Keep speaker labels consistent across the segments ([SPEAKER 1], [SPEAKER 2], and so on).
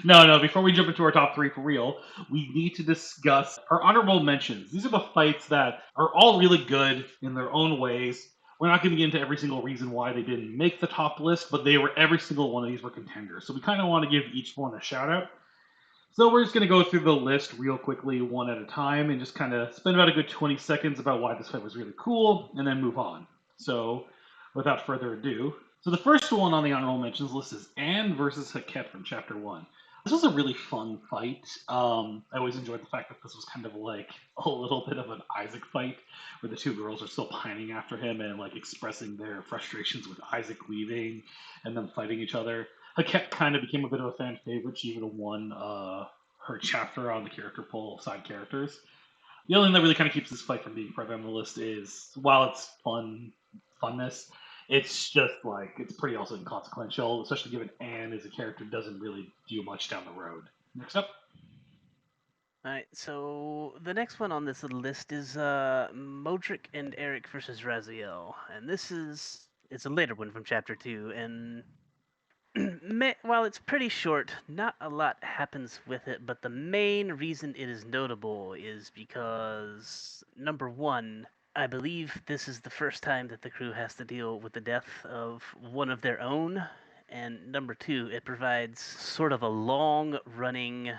[SPEAKER 1] No. Before we jump into our top three for real, we need to discuss our honorable mentions. These are the fights that are all really good in their own ways. We're not going to get into every single reason why they didn't make the top list, but they were every single one of these were contenders. So we kind of want to give each one a shout out. So we're just going to go through the list real quickly, one at a time, and just kind of spend about a good 20 seconds about why this fight was really cool, and then move on. So, without further ado, so the first one on the honorable mentions list is Anne versus Haket from Chapter One. This was a really fun fight. I always enjoyed the fact that this was kind of like a little bit of an Isaac fight, where the two girls are still pining after him and like expressing their frustrations with Isaac leaving, and them fighting each other. Haket kind of became a bit of a fan favorite. She even won her chapter on the character poll of side characters. The only thing that really kind of keeps this fight from being part on the list is while it's funness, it's just like it's pretty also inconsequential, especially given Anne as a character doesn't really do much down the road. Next up,
[SPEAKER 2] Alright, so the next one on this little list is Modric and Eric versus Raziel, and this is it's a later one from Chapter Two, and while it's pretty short, not a lot happens with it. But the main reason it is notable is because number one, I believe this is the first time that the crew has to deal with the death of one of their own, and number two, it provides sort of a long running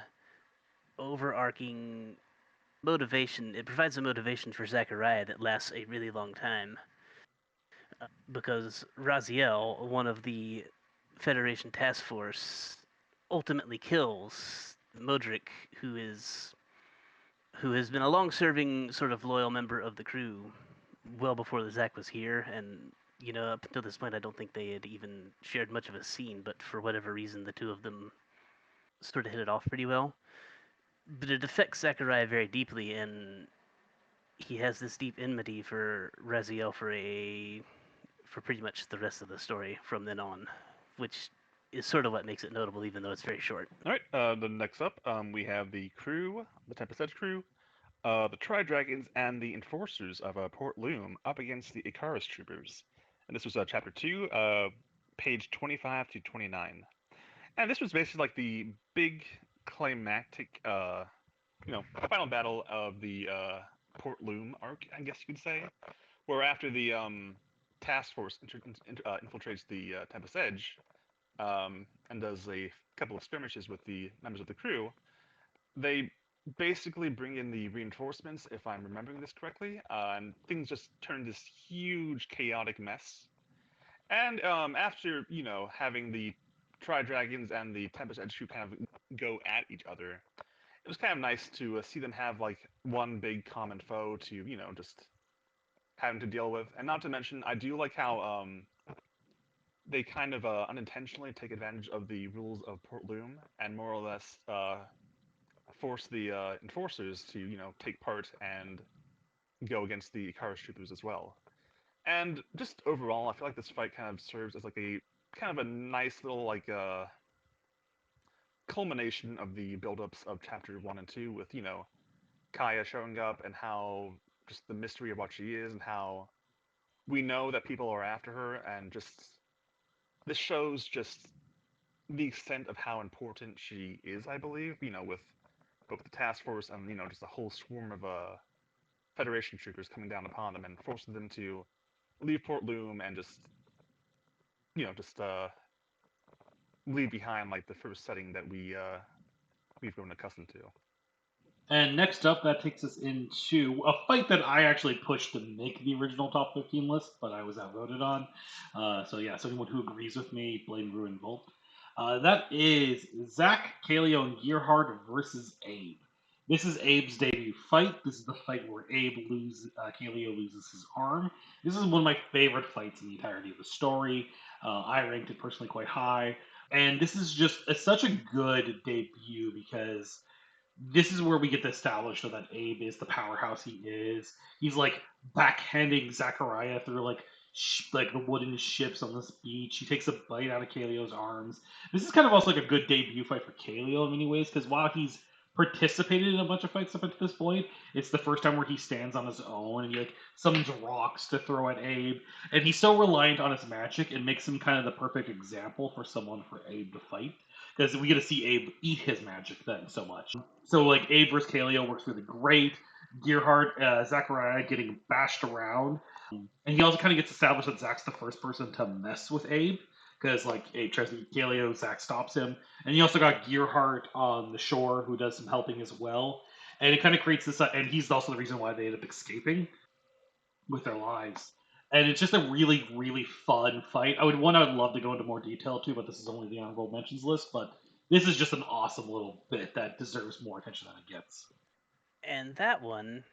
[SPEAKER 2] overarching motivation. It provides a motivation for Zachariah that lasts a really long time. Because Raziel, one of the Federation task force, ultimately kills Modric, who has been a long-serving sort of loyal member of the crew well before the Zach was here, and up until this point, I don't think they had even shared much of a scene. But for whatever reason, the two of them sort of hit it off pretty well. But it affects Zachariah very deeply, and he has this deep enmity for Raziel for pretty much the rest of the story from then on, which is sort of what makes it notable, even though it's very short.
[SPEAKER 3] All right. The next up, we have the crew, the Tempest Edge crew, the Tri Dragons, and the Enforcers of Port Loom up against the Icarus Troopers. And this was Chapter 2, page 25 to 29. And this was basically like the big climactic, final battle of the Port Loom arc, I guess you could say, where after the task force infiltrates the Tempest Edge and does a couple of skirmishes with the members of the crew, they basically bring in the reinforcements, if I'm remembering this correctly, and things just turn this huge chaotic mess. And after having the Tri Dragons and the Tempest Edge crew kind of go at each other, it was kind of nice to see them have like one big common foe to just having to deal with. And not to mention, I do like how they kind of unintentionally take advantage of the rules of Port Loom and more or less force the enforcers to take part and go against the Icarus troopers as well. And just overall, I feel like this fight kind of serves as like a kind of a nice little like culmination of the build-ups of chapter 1 and 2 with Kaya showing up and how just the mystery of what she is and how we know that people are after her, and just this shows just the extent of how important she is, I believe, with both the task force and just a whole swarm of Federation troopers coming down upon them and forcing them to leave Port Loom and just just leave behind like the first setting that we've grown accustomed to.
[SPEAKER 1] and next up, that takes us into a fight that I actually pushed to make the original top 15 list, but I was outvoted on. So yeah, so anyone who agrees with me, blame Ruin Volt. That is Zach, Kaleo, and Gearhard versus Abe. This is Abe's debut fight. This is the fight where Kaleo loses his arm. This is one of my favorite fights in the entirety of the story. I ranked it personally quite high, and this is just it's such a good debut because this is where we get established that Abe is the powerhouse he is. He's like backhanding Zachariah through like the wooden ships on this beach. He takes a bite out of Kaleo's arms. This is kind of also like a good debut fight for Kaleo in many ways because while he's participated in a bunch of fights up until this point, it's the first time where he stands on his own and he like summons rocks to throw at Abe, and he's so reliant on his magic. It makes him kind of the perfect example for someone for Abe to fight because we get to see Abe eat his magic then so much. So like Abe versus Kaleo works really great. Gearhart, Zachariah getting bashed around, and he also kind of gets established that Zach's the first person to mess with Abe because like Abe tries to eat Kaleo, Zach stops him, and you also got Gearhart on the shore who does some helping as well, and it kind of creates this, and he's also the reason why they end up escaping with their lives. And it's just a really, really fun fight. I'd love to go into more detail too, but this is only the honorable mentions list. But this is just an awesome little bit that deserves more attention than it gets.
[SPEAKER 2] And that one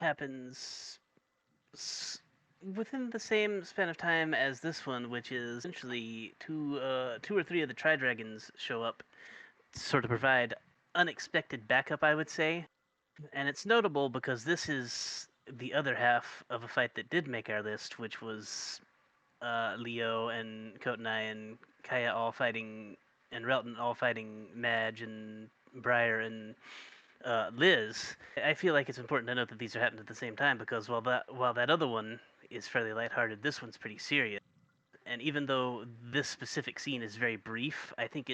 [SPEAKER 2] happens within the same span of time as this one, which is essentially two or three of the Tri-Dragons show up, sort of provide unexpected backup, I would say. And it's notable because this is the other half of a fight that did make our list, which was Leo and Kotanai and Kaya all fighting, and Relton all fighting Madge and Briar and Liz. I feel like it's important to note that these are happening at the same time because while that other one is fairly lighthearted, this one's pretty serious. And even though this specific scene is very brief, I think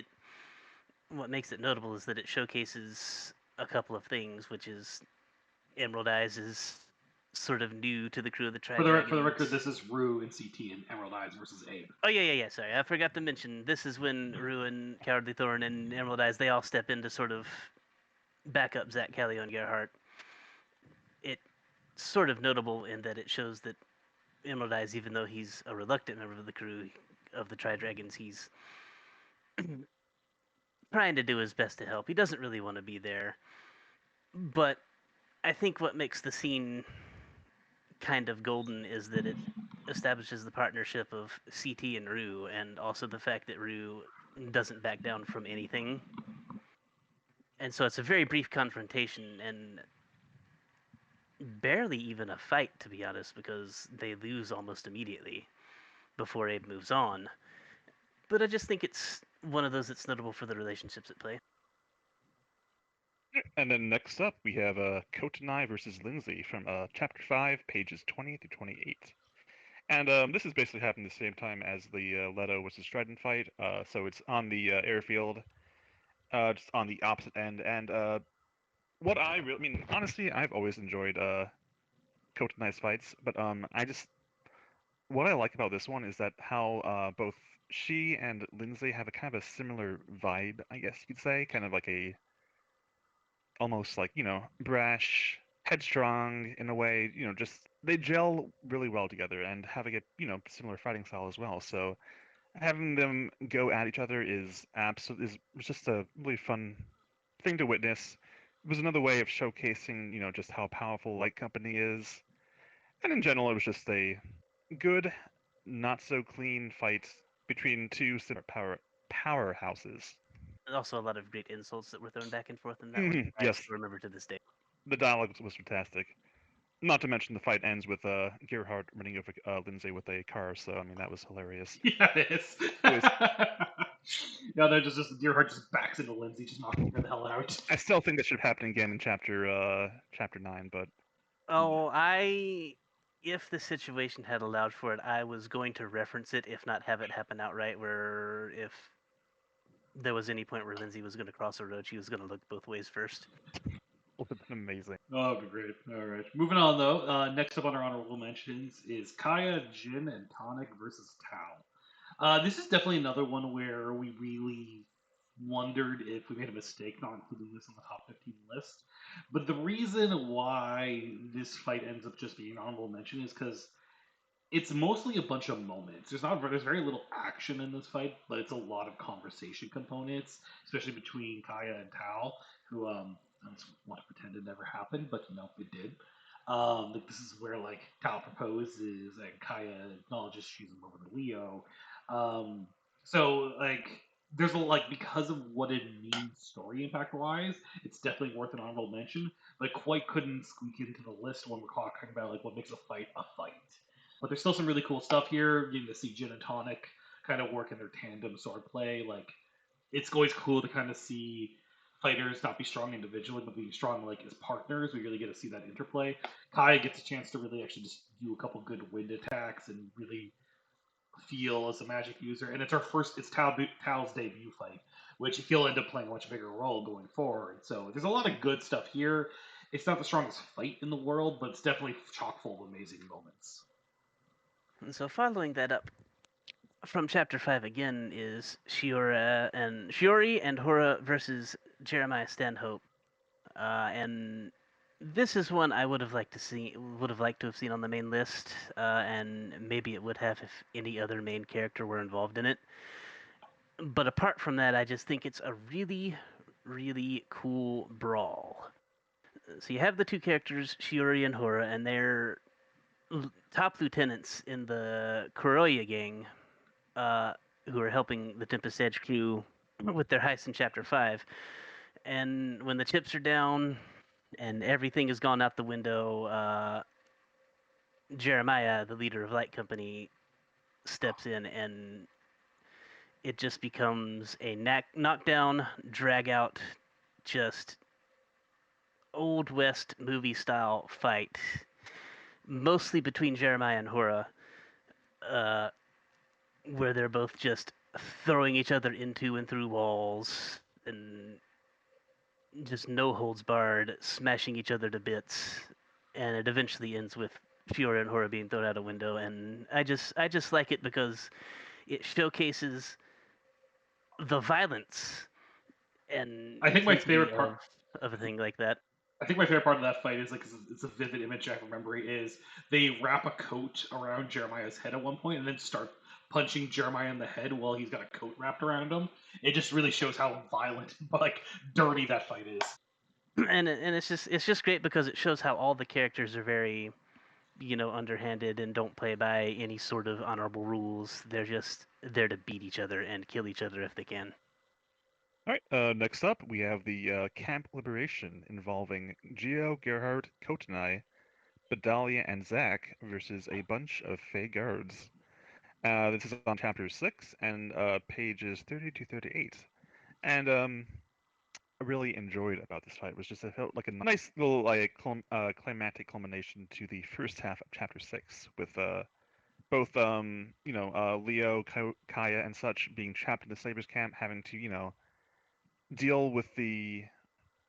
[SPEAKER 2] what makes it notable is that it showcases a couple of things, which is Emerald Eyes is sort of new to the crew of the
[SPEAKER 1] For
[SPEAKER 2] Tri-Dragons.
[SPEAKER 1] the record, this is Rue and CT and Emerald Eyes versus Abe.
[SPEAKER 2] Oh yeah. Sorry, I forgot to mention. This is when Rue and Cowardly Thorn and Emerald Eyes they all step in to sort of back up Zach Calio and Gerhardt. It's sort of notable in that it shows that Emerald Eyes, even though he's a reluctant member of the crew of the Tri-Dragons, he's trying to do his best to help. He doesn't really want to be there, but I think what makes the scene kind of golden is that it establishes the partnership of CT and Rue, and also the fact that Rue doesn't back down from anything. And so it's a very brief confrontation and barely even a fight, to be honest, because they lose almost immediately before Abe moves on. But I just think it's one of those that's notable for the relationships at play.
[SPEAKER 3] And then next up, we have Kotanai versus Lindsay from Chapter 5, pages 20 to 28. And this is basically happening the same time as the Leto versus Strident fight. So it's on the airfield, just on the opposite end. And I mean, honestly, I've always enjoyed Kotanai's fights, but what I like about this one is that how both she and Lindsay have a kind of a similar vibe, I guess you could say, kind of like a almost like brash, headstrong in a way. Just they gel really well together and having a similar fighting style as well. So having them go at each other is just a really fun thing to witness. It was another way of showcasing just how powerful Light Company is, and in general, it was just a good, not so clean fight between two similar powerhouses.
[SPEAKER 2] There's also a lot of great insults that were thrown back and forth in that one. I
[SPEAKER 3] Yes,
[SPEAKER 2] still remember to this day.
[SPEAKER 3] the dialogue was fantastic. Not to mention the fight ends with Gerhardt running over Lindsay with a car, so I mean that was hilarious.
[SPEAKER 1] Yeah, it is.
[SPEAKER 3] It was.
[SPEAKER 1] Yeah, they're just Gearhart just backs into Lindsay, just knocking her the hell out.
[SPEAKER 3] I still think that should happen again in chapter 9, but
[SPEAKER 2] Oh, if the situation had allowed for it, I was going to reference it, if not have it happen outright, where if there was any point where Lindsay was going to cross a road, she was going to look both ways first.
[SPEAKER 3] it would have been amazing.
[SPEAKER 1] Oh, that'd be great. All right. Moving on, though. Next up on our honorable mentions is Kaya, Jin, and Tonic versus Tao. This is definitely another one where we really wondered if we made a mistake not including this on the top 15 list. But the reason why this fight ends up just being an honorable mention is because it's mostly a bunch of moments. There's very little action in this fight, but it's a lot of conversation components, especially between Kaya and Tao, who I just want to pretend it never happened, but it did. Like this is where like Tao proposes and Kaya acknowledges she's in love with Leo. So like there's a like because of what it means story impact wise, it's definitely worth an honorable mention. But quite couldn't squeak into the list when we're talking about like what makes a fight a fight. But there's still some really cool stuff here. Getting to see Jin and Tonic kind of work in their tandem sword play. Like, it's always cool to kind of see fighters not be strong individually, but being strong like as partners. We really get to see that interplay. Kai gets a chance to really actually just do a couple good wind attacks and really feel as a magic user. And it's Tao's debut fight. which he'll end up playing a much bigger role going forward. So there's a lot of good stuff here. It's not the strongest fight in the world, but it's definitely chock full of amazing moments.
[SPEAKER 2] And so following that up from chapter 5 again is Shiori and Hora versus Jeremiah Stanhope. And this is one I would have liked to have seen on the main list, and maybe it would have if any other main character were involved in it. But apart from that, I just think it's a really, really cool brawl. So you have the two characters, Shiori and Hora, and they're top lieutenants in the Kuroya gang, uh, who are helping the Tempest Edge crew with their heist in Chapter 5. And when the chips are down and everything has gone out the window, Jeremiah, the leader of Light Company, steps in, and it just becomes a knockdown, drag out, just Old West movie style fight, mostly between Jeremiah and Hora, uh, where they're both just throwing each other into and through walls and just no holds barred, smashing each other to bits, and it eventually ends with Fiora and Hora being thrown out a window. And I just like it because it showcases the violence and
[SPEAKER 1] I think my
[SPEAKER 2] intensity
[SPEAKER 1] favorite part.
[SPEAKER 2] of a thing like that.
[SPEAKER 1] I think my favorite part of that fight is like it's a vivid image I remember is they wrap a coat around Jeremiah's head at one point and then start punching Jeremiah in the head while he's got a coat wrapped around him. It just really shows how violent, but like dirty that fight is.
[SPEAKER 2] And it's just great because it shows how all the characters are very underhanded and don't play by any sort of honorable rules. They're just there to beat each other and kill each other if they can.
[SPEAKER 3] All right. Next up, we have the Camp Liberation involving Geo, Gerhard, Kotanai, Bedalia, and Zack versus a bunch of Fey guards. This is on chapter 6 and pages 30 to 38. And I really enjoyed about this fight was just it felt like a nice little like climatic culmination to the first half of chapter 6 with both Leo, Kaya, and such being trapped in the Sabers camp, having to deal with the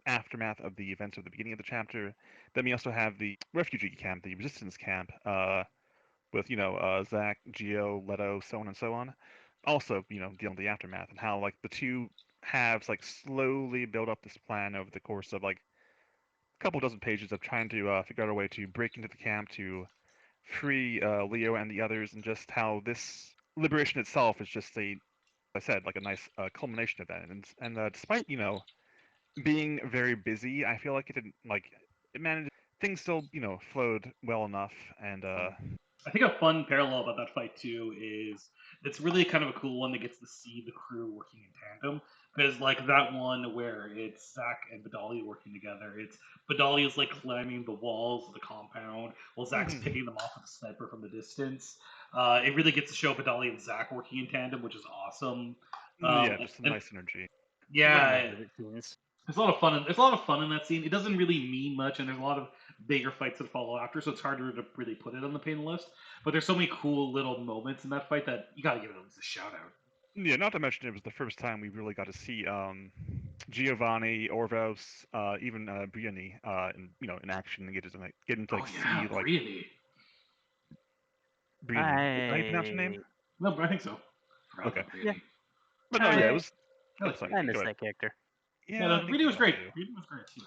[SPEAKER 3] aftermath of the events of the beginning of the chapter. Then we also have the refugee camp, the resistance camp, with Zack, Geo, Leto, so on and so on. Also, dealing with the aftermath and how like the two halves like slowly build up this plan over the course of like a couple dozen pages of trying to figure out a way to break into the camp to free Leo and the others, and just how this liberation itself is just I said, like a nice culmination of that. And despite being very busy, I feel like it managed things still flowed well enough. And
[SPEAKER 1] I think a fun parallel about that fight too is it's really kind of a cool one that gets to see the crew working in tandem. Because like that one where it's Zach and Bedalia working together, it's Bedalia's like climbing the walls of the compound while Zach's picking them off with a sniper from the distance. It really gets to show Bedalia and Zach working in tandem, which is awesome.
[SPEAKER 3] yeah, just a nice energy.
[SPEAKER 2] One of my
[SPEAKER 1] Yeah,
[SPEAKER 2] favorite scenes.
[SPEAKER 1] there's a lot of fun. There's a lot of fun in that scene. It doesn't really mean much, and there's a lot of bigger fights that follow after, so it's harder to really put it on the pain list. But there's so many cool little moments in that fight that you gotta give it at least a shout out.
[SPEAKER 3] Yeah, not to mention it was the first time we really got to see Giovanni, Orvos, even Brienne, in action and get into
[SPEAKER 1] Oh
[SPEAKER 3] like
[SPEAKER 1] yeah,
[SPEAKER 3] see like
[SPEAKER 1] really?
[SPEAKER 3] Brienne. How do you pronounce your name?
[SPEAKER 1] No, but I think so. Forgot
[SPEAKER 3] Okay,
[SPEAKER 1] about Brienne.
[SPEAKER 3] but no, yeah, it was.
[SPEAKER 1] I like
[SPEAKER 3] Sorry,
[SPEAKER 2] I
[SPEAKER 3] go
[SPEAKER 2] miss
[SPEAKER 3] ahead.
[SPEAKER 2] that character.
[SPEAKER 1] Yeah,
[SPEAKER 3] Yeah, I
[SPEAKER 1] the
[SPEAKER 3] think
[SPEAKER 1] video was
[SPEAKER 3] so
[SPEAKER 1] great.
[SPEAKER 3] too.
[SPEAKER 1] Video was great too.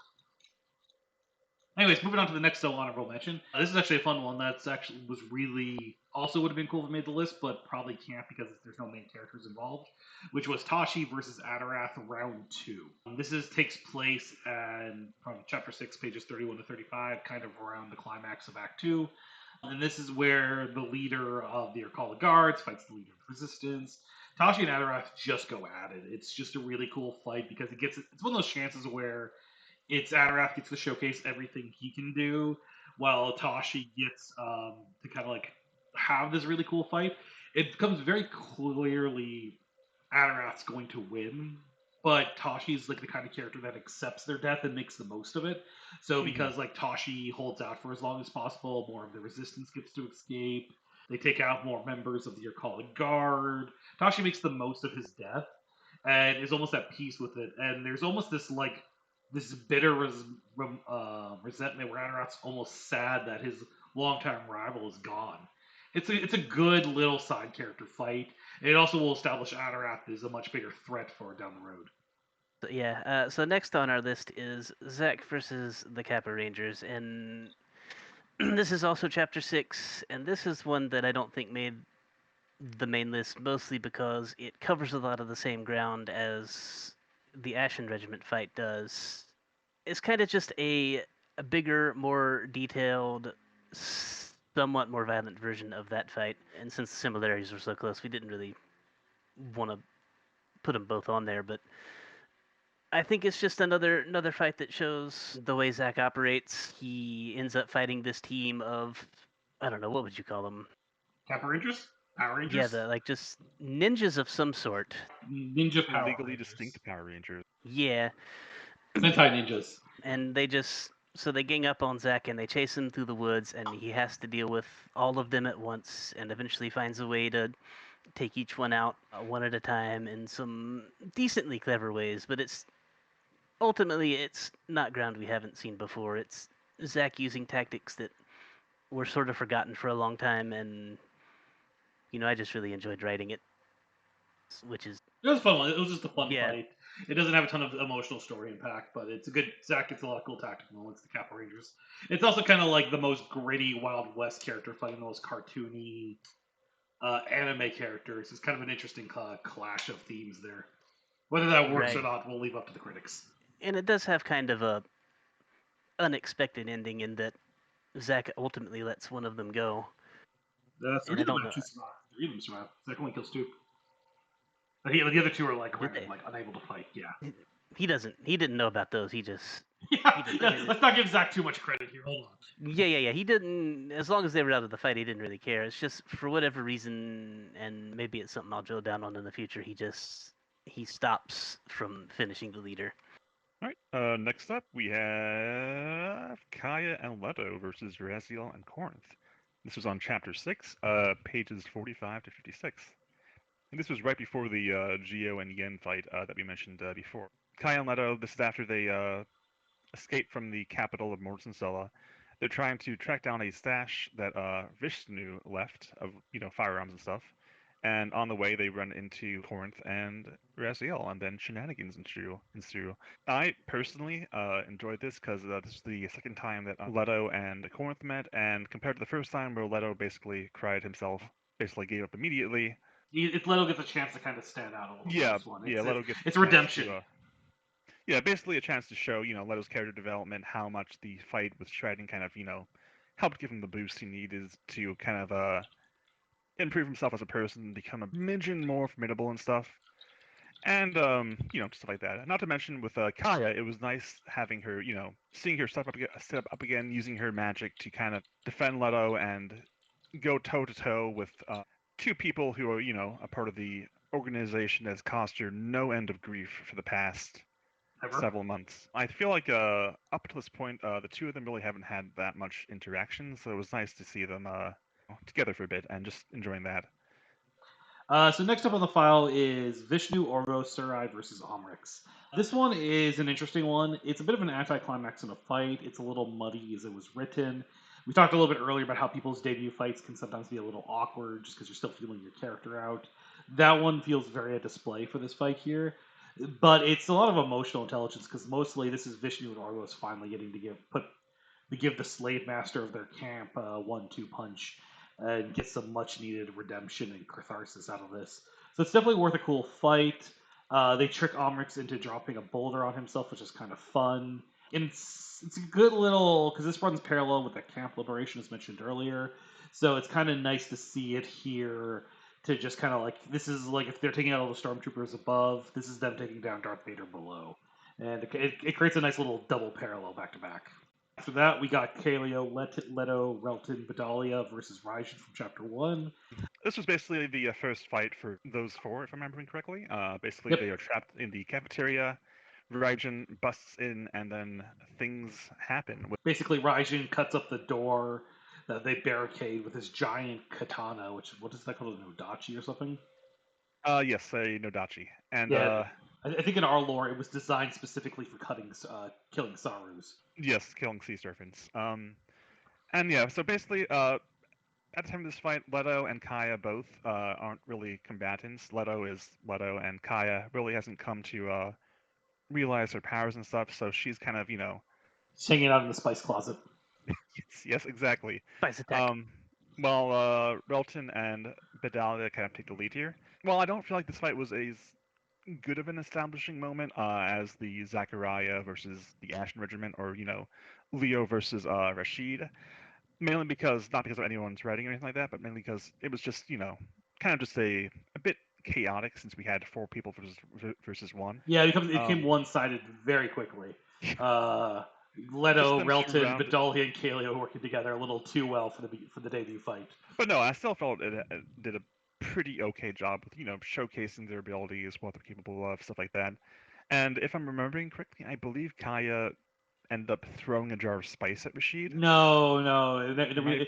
[SPEAKER 1] Anyways, moving on to the next honorable mention. This is actually a fun one. That's actually was really also would have been cool if it made the list, but probably can't because there's no main characters involved. Which was Tashi versus Adarath round 2. This takes place from chapter 6, pages 31 to 35, kind of around the climax of Act 2. And this is where the leader of the Arcala Guards fights the leader of the Resistance. Tashi and Adarath just go at it. It's just a really cool fight because it's one of those chances where it's Adarath gets to showcase everything he can do, while Tashi gets to kind of like have this really cool fight. It becomes very clearly Adarath's going to win, but Tashi's like the kind of character that accepts their death and makes the most of it. So because like Tashi holds out for as long as possible, more of the resistance gets to escape. They take out more members of the Arcala Guard. Tashi makes the most of his death. and is almost at peace with it. And there's almost this bitter resentment where Adorat's almost sad that his longtime rival is gone. It's a good little side character fight. And it also will establish Adorat as a much bigger threat for down the road.
[SPEAKER 2] So, yeah. So next on our list is Zack versus the Kappa Rangers, and this is also chapter 6, and this is one that I don't think made the main list, mostly because it covers a lot of the same ground as the Ashen Regiment fight does. It's kind of just a bigger, more detailed, somewhat more violent version of that fight. And since the similarities were so close, we didn't really want to put them both on there. But I think it's just another fight that shows the way Zack operates. He ends up fighting this team of, I don't know, what would you call them?
[SPEAKER 1] Kappa Rangers? Power
[SPEAKER 2] Yeah,
[SPEAKER 1] Rangers?
[SPEAKER 2] like just ninjas of some sort.
[SPEAKER 1] Ninja Power
[SPEAKER 3] Legally
[SPEAKER 1] Rangers.
[SPEAKER 3] distinct Power Rangers.
[SPEAKER 2] Yeah,
[SPEAKER 1] Sentai Ninjas.
[SPEAKER 2] and they gang up on Zack and they chase him through the woods, and he has to deal with all of them at once, and eventually finds a way to take each one out one at a time in some decently clever ways. But it's not ground we haven't seen before. It's Zack using tactics that were sort of forgotten for a long time, and I just really enjoyed writing it, which is
[SPEAKER 1] It was fun. It was just a fun
[SPEAKER 2] yeah.
[SPEAKER 1] fight. It doesn't have a ton of emotional story impact, but it's a good. Zack gets a lot of cool tactical moments. The Kappa Rangers. It's also kind of like the most gritty Wild West character fighting the most cartoony anime characters. It's kind of an interesting clash of themes there. Whether that works or
[SPEAKER 2] Right.
[SPEAKER 1] not, we'll leave up to the critics.
[SPEAKER 2] And it does have kind of a unexpected ending in that Zack ultimately lets one of them go.
[SPEAKER 1] Three
[SPEAKER 2] And I
[SPEAKER 1] of them
[SPEAKER 2] don't know.
[SPEAKER 1] actually survive. Three of them survive. Zack only kills two. The other two are like
[SPEAKER 2] Did
[SPEAKER 1] random,
[SPEAKER 2] they?
[SPEAKER 1] like unable to fight. Yeah.
[SPEAKER 2] He didn't know about those. He just
[SPEAKER 1] Yeah.
[SPEAKER 2] He
[SPEAKER 1] Yeah. Let's not give Zack too much credit here. Hold on.
[SPEAKER 2] yeah. He didn't. As long as they were out of the fight, he didn't really care. It's just for whatever reason, and maybe it's something I'll drill down on in the future. He stops from finishing the leader.
[SPEAKER 3] All right. Next up, we have Kaya and Leto versus Raziel and Corinth. This was on chapter 6, pages 45 to 56. And this was right before the Geo and Yen fight that we mentioned before. Kaya and Leto, this is after they escape from the capital of Mortensella. They're trying to track down a stash that Vishnu left of firearms and stuff. And on the way, they run into Corinth and Raziel, and then shenanigans ensue. I personally enjoyed this because this is the second time that Leto and Corinth met, and compared to the first time where Leto basically cried himself, basically gave up immediately.
[SPEAKER 1] Leto gets a chance to kind of stand out a little bit in this one.
[SPEAKER 3] Leto gets
[SPEAKER 1] It's
[SPEAKER 3] a chance
[SPEAKER 1] redemption.
[SPEAKER 3] basically a chance to show, Leto's character development, how much the fight with Shredden kind of, helped give him the boost he needed to kind of improve himself as a person, become a midget more formidable and stuff. And stuff like that. Not to mention with Kaya, it was nice having her, seeing her step up again, using her magic to kind of defend Leto and go toe to toe with two people who are, a part of the organization that's caused her no end of grief for the past several months. I feel like up to this point, the two of them really haven't had that much interaction, so it was nice to see them together for a bit and just enjoying that.
[SPEAKER 1] So next up on the file is Vishnu Orgo Surai versus Omrix. This one is an interesting one. It's a bit of an anticlimax in a fight. It's a little muddy as it was written. We talked a little bit earlier about how people's debut fights can sometimes be a little awkward just because you're still feeling your character out. That one feels very at display for this fight here. But it's a lot of emotional intelligence because mostly this is Vishnu and Orgos finally getting to give the slave master of their camp a 1-2 punch and get some much needed redemption and catharsis out of this. So it's definitely worth a cool fight. They trick Omrix into dropping a boulder on himself, which is kind of fun. And it's a good little because this runs parallel with the camp liberation as mentioned earlier. So it's kind of nice to see it here to just kind of like this is like if they're taking out all the stormtroopers above, this is them taking down Darth Vader below, and it creates a nice little double parallel back to back. After that, we got Kaleo, Leto, Relton, Vidalia versus Raijin from Chapter 1.
[SPEAKER 3] This was basically the first fight for those four, if I'm remembering correctly. Basically,
[SPEAKER 1] Yep.
[SPEAKER 3] they are trapped in the cafeteria. Raijin busts in, and then things happen.
[SPEAKER 1] Basically, Raijin cuts up the door that they barricade with his giant katana, what is that called, an odachi or something?
[SPEAKER 3] Yes, a Nodachi, and
[SPEAKER 1] Yeah, I think in our lore it was designed specifically for killing Sarus.
[SPEAKER 3] yes, killing sea serpents. And yeah, so basically, at the time of this fight, Leto and Kaya both aren't really combatants. Leto is Leto, and Kaya really hasn't come to realize her powers and stuff. So she's kind of,
[SPEAKER 1] Just hanging out in the spice closet.
[SPEAKER 3] yes, exactly.
[SPEAKER 2] Spice attack.
[SPEAKER 3] Um, while Relton and Bedalia kind of take the lead here. Well, I don't feel like this fight was as good of an establishing moment as the Zachariah versus the Ashen Regiment, or Leo versus Rashid. Mainly because not because of anyone's writing or anything like that, but mainly because it was just kind of just a bit chaotic since we had four people versus one.
[SPEAKER 1] Yeah, it came
[SPEAKER 3] Um,
[SPEAKER 1] one sided very quickly. Uh,
[SPEAKER 3] just
[SPEAKER 1] Leto,
[SPEAKER 3] them screw
[SPEAKER 1] Relton,
[SPEAKER 3] around.
[SPEAKER 1] Bedalia, and Kaleo working together a little too well for the debut fight.
[SPEAKER 3] But no, I still felt it did a pretty okay job with showcasing their abilities, what they're capable of, stuff like that. And if I'm remembering correctly, I believe Kaya ended up throwing a jar of spice at Rashid.
[SPEAKER 1] No,
[SPEAKER 3] Am I?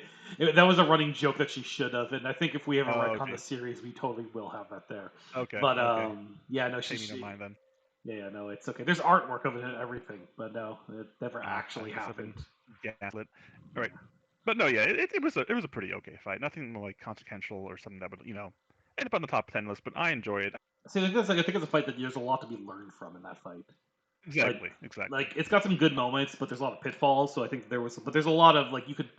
[SPEAKER 1] that was a running joke that she should have, and I think if we ever
[SPEAKER 3] Oh,
[SPEAKER 1] retcon the
[SPEAKER 3] okay.
[SPEAKER 1] series, we totally will have that there.
[SPEAKER 3] Okay.
[SPEAKER 1] But
[SPEAKER 3] Okay.
[SPEAKER 1] yeah, no,
[SPEAKER 3] Pay me no mind then.
[SPEAKER 1] yeah, no, it's okay. There's artwork of it and everything, but no, it never
[SPEAKER 3] I
[SPEAKER 1] actually
[SPEAKER 3] must have been
[SPEAKER 1] happened.
[SPEAKER 3] gaslit. All right. But no, yeah, it was a pretty okay fight. Nothing like consequential or something that would end up on the top 10 list. But I enjoy it.
[SPEAKER 1] See, I think it's a fight that there's a lot to be learned from in that fight. Like,
[SPEAKER 3] Exactly, exactly.
[SPEAKER 1] it's got some good moments, but there's a lot of pitfalls. So I think but there's a lot of like you could.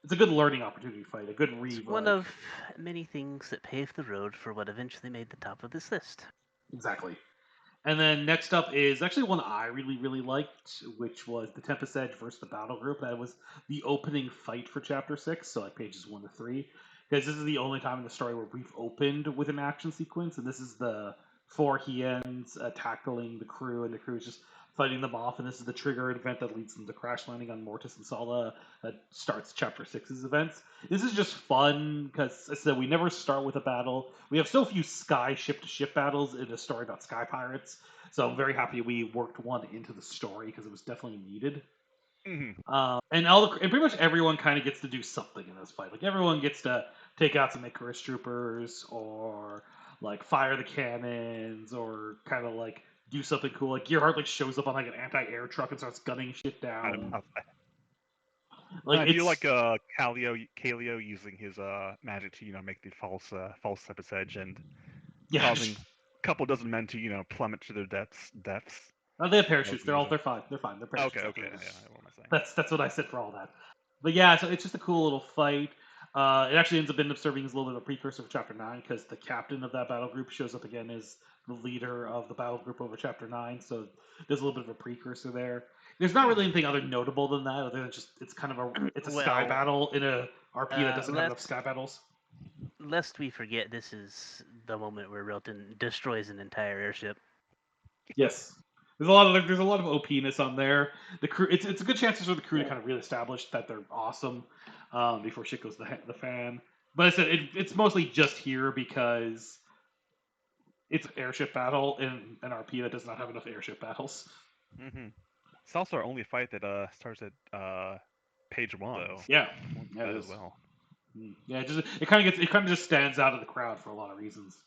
[SPEAKER 1] It's a good learning opportunity fight, a good
[SPEAKER 2] It's
[SPEAKER 1] read.
[SPEAKER 2] one of many things that paved the road for what eventually made the top of this list.
[SPEAKER 1] Exactly. And then next up is actually one I really, really liked, which was the Tempest Edge versus the Battle Group. That was the opening fight for Chapter 6, so like pages 1 to 3. Because this is the only time in the story where we've opened with an action sequence, and this is the four Hiens tackling the crew, and the crew is just fighting them off, and this is the trigger event that leads them to crash landing on Mortis and Sala that starts Chapter 6's events. This is just fun because, as I said, we never start with a battle. We have so few sky ship to ship battles in a story about sky pirates, so I'm very happy we worked one into the story because it was definitely needed.
[SPEAKER 3] Hmm.
[SPEAKER 1] And pretty much everyone kind of gets to do something in this fight. Like everyone gets to take out some Icarus troopers, or like fire the cannons, or kind of like do something cool. Like Gearhart like shows up on like an anti-air truck and starts gunning shit down. Like
[SPEAKER 3] I do
[SPEAKER 1] it's
[SPEAKER 3] like Kaleo using his magic to make the false Tempest Edge and
[SPEAKER 1] yeah.
[SPEAKER 3] causing a couple dozen men to plummet to their deaths.
[SPEAKER 1] They have
[SPEAKER 3] That was
[SPEAKER 1] parachutes.
[SPEAKER 3] amazing.
[SPEAKER 1] They're fine. They're fine. They're
[SPEAKER 3] Okay,
[SPEAKER 1] parachutes after
[SPEAKER 3] okay, yeah.
[SPEAKER 1] this.
[SPEAKER 3] What am I saying?
[SPEAKER 1] That's what I said for all that. But yeah, so it's just a cool little fight. It actually ends up serving as a little bit of a precursor for Chapter 9 because the captain of that battle group shows up again as the leader of the battle group over Chapter 9. So there's a little bit of a precursor there. There's not really anything other notable than that, other than just it's kind of a sky
[SPEAKER 2] Well,
[SPEAKER 1] battle in a RP that doesn't have enough
[SPEAKER 2] let's
[SPEAKER 1] sky battles.
[SPEAKER 2] lest we forget, this is the moment where Rilton destroys an entire airship.
[SPEAKER 1] Yes. There's a lot of OP-ness on there. The crew it's a good chance for the crew to kind of really establish that they're awesome before shit goes the fan. But I said it's mostly just here because it's an airship battle in an RP that does not have enough airship battles.
[SPEAKER 3] Hmm. It's also our only fight that starts at page one, though.
[SPEAKER 1] Yeah,
[SPEAKER 3] Look at
[SPEAKER 1] yeah, it
[SPEAKER 3] that as
[SPEAKER 1] is.
[SPEAKER 3] well.
[SPEAKER 1] Yeah, it kind of just stands out of the crowd for a lot of reasons.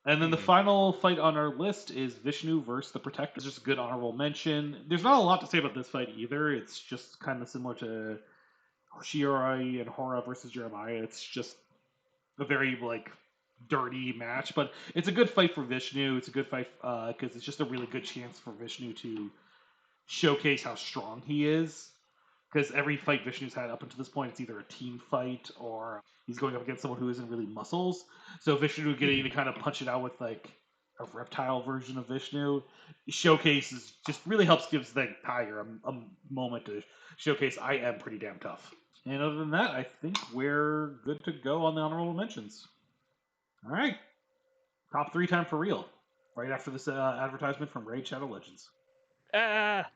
[SPEAKER 1] And then the
[SPEAKER 3] Hmm.
[SPEAKER 1] final fight on our list is Vishnu versus the Protector. It's just a good honorable mention. There's not a lot to say about this fight either. It's just kind of similar to Shirai and Hora versus Jeremiah. It's just a very like dirty match, but it's a good fight for Vishnu. It's a good fight because it's just a really good chance for Vishnu to showcase how strong he is. Because every fight Vishnu's had up until this point, it's either a team fight or he's going up against someone who isn't really muscles. So Vishnu getting to kind of punch it out with like a reptile version of Vishnu showcases just really helps gives the tiger a moment to showcase I am pretty damn tough. And other than that, I think we're good to go on the honorable mentions. All right, top 3 time for real. Right after this advertisement from Raid Shadow Legends.
[SPEAKER 2] Ah,